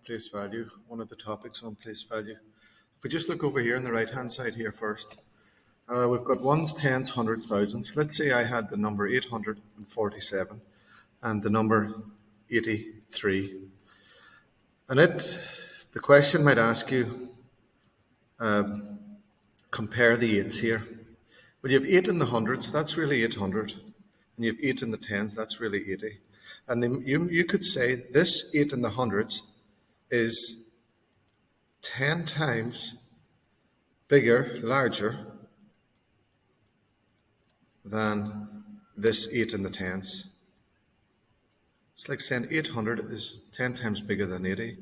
place value, one of the topics on place value. If we just look over here on the right hand side here first, we've got ones, tens, hundreds, thousands. Let's say I had the number 847 and the number 83. And the question might ask you, compare the eights here. Well, you have 8 in the hundreds, that's really 800. And you have 8 in the tens, that's really 80. And then you could say this 8 in the hundreds is 10 times bigger, larger than this 8 in the tens. It's like saying 800 is 10 times bigger than 80,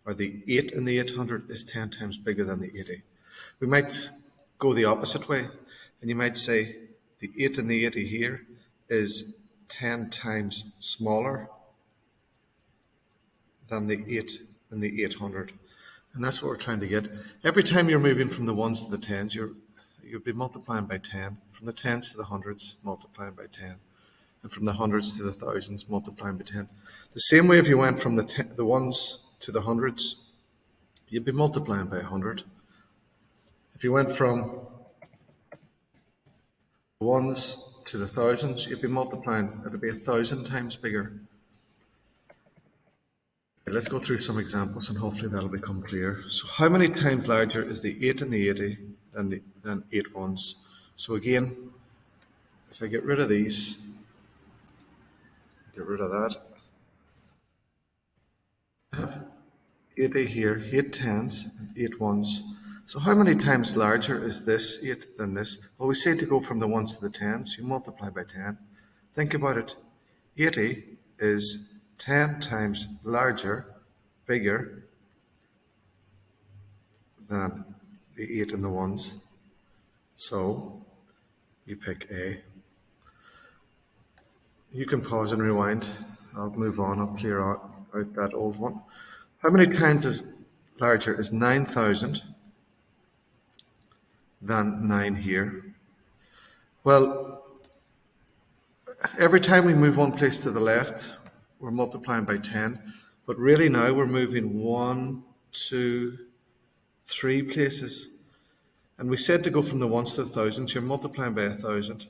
or the 8 in the 800 is 10 times bigger than the 80. We might go the opposite way, and you might say the 8 in the 80 here is 10 times smaller than the 8 in the 800. And that's what we're trying to get. Every time you're moving from the ones to the tens, you'll be multiplying by 10. From the tens to the hundreds, multiplying by 10. And from the hundreds to the thousands, multiplying by 10. The same way if you went from the ones to the hundreds, you'd be multiplying by 100. If you went from the ones to the thousands, you'd be multiplying, it would be 1,000 times bigger. Okay, let's go through some examples and hopefully that'll become clear. So how many times larger is the 8 in the 80 than 8 ones? So again, if I get rid of these, get rid of that, I have 80 here, 8 tens, and 8 ones. So how many times larger is this 8 than this? Well, we say to go from the ones to the tens, you multiply by 10. Think about it. 80 is 10 times larger, bigger than the 8 and the ones. So you pick A. You can pause and rewind. I'll move on. I'll clear out that old one. How many times larger is 9,000 than 9 here? Well, every time we move one place to the left, we're multiplying by 10. But really now we're moving 1, 2, 3 places. And we said to go from the ones to the thousands, you're multiplying by 1,000.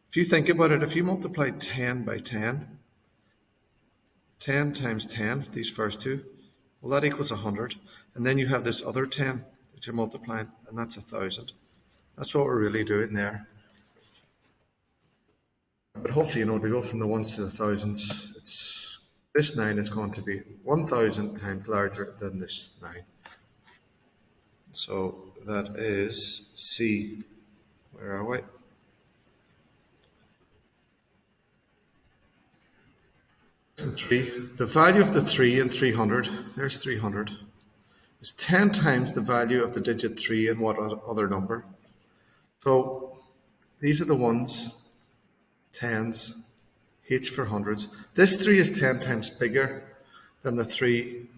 If you think about it, if you multiply 10 by 10, 10 times 10, these first two, well, that equals 100. And then you have this other 10 that you're multiplying, and that's 1,000. That's what we're really doing there. But hopefully, we go from the ones to the thousands. This 9 is going to be 1,000 times larger than this 9. So that is C. Where are we? The value of the 3 in 300, there's 300, is 10 times the value of the digit 3 in what other number? So these are the ones, tens, H for hundreds. This 3 is 10 times bigger than the 3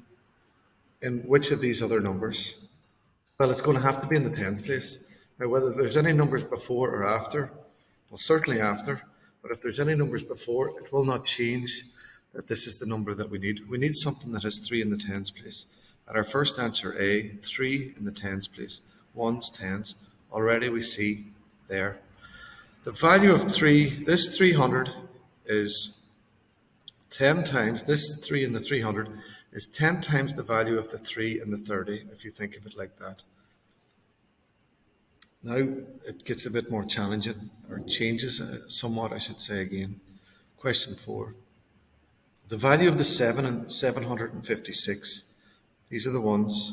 in which of these other numbers? Well, it's going to have to be in the tens place. Now, whether there's any numbers before or after, well, certainly after, but if there's any numbers before, it will not change that this is the number that we need. We need something that has 3 in the tens place. At our first answer A, 3 in the tens place. Ones, tens. Already we see there. The value of 3, this 300 is 10 times, this 3 in the 300 is 10 times the value of the 3 in the 30, if you think of it like that. Now it gets a bit more challenging, or changes somewhat, I should say again. Question 4. The value of the 7 and 756, these are the ones,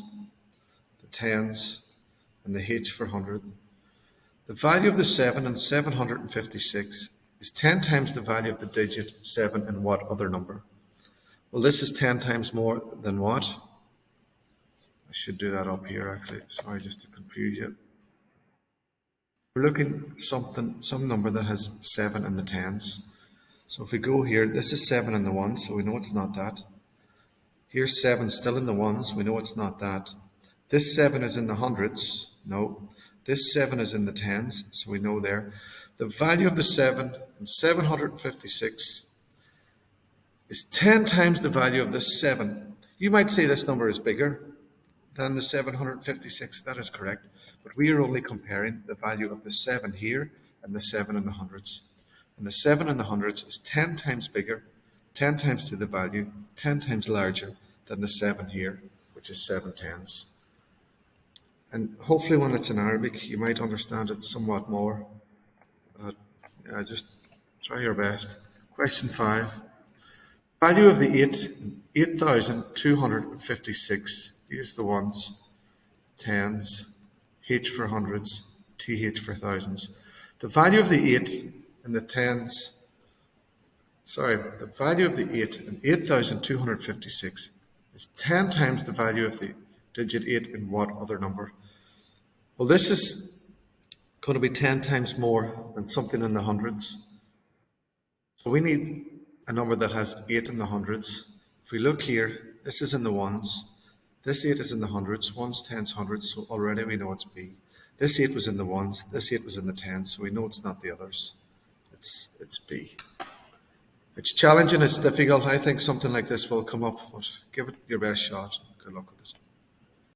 the tens, and the H for 100. The value of the 7 and 756 is 10 times the value of the digit 7 in what other number? Well, this is 10 times more than what? I should do that up here actually, sorry, just to confuse you. We're looking at some number that has 7 in the tens. So if we go here, this is 7 in the ones, so we know it's not that. Here's 7 still in the ones, we know it's not that. This 7 is in the hundreds, no. This 7 is in the tens, so we know there. The value of the 7 and 756 is 10 times the value of this 7 You might say this number is bigger than the 756. That is correct. But we are only comparing the value of the 7 here and the 7 in the hundreds. And the 7 in the hundreds is 10 times bigger, 10 times to the value, 10 times larger than the 7 here, which is 7 tens. And hopefully when it's in Arabic, you might understand it somewhat more. Just try your best. Question 5. Value of the 8,256. These are the ones. Tens, H for hundreds, TH for thousands. The value of the 8 in the tens, the value of the 8 in 8,256 is 10 times the value of the digit 8 in what other number? Well, this is going to be 10 times more than something in the hundreds. So we need a number that has 8 in the hundreds. If we look here, this is in the ones. This 8 is in the hundreds, ones, tens, hundreds, so already we know it's B. This 8 was in the ones, this 8 was in the tens, so we know it's not the others. It's B. It's challenging, it's difficult. I think something like this will come up, but give it your best shot. Good luck with it.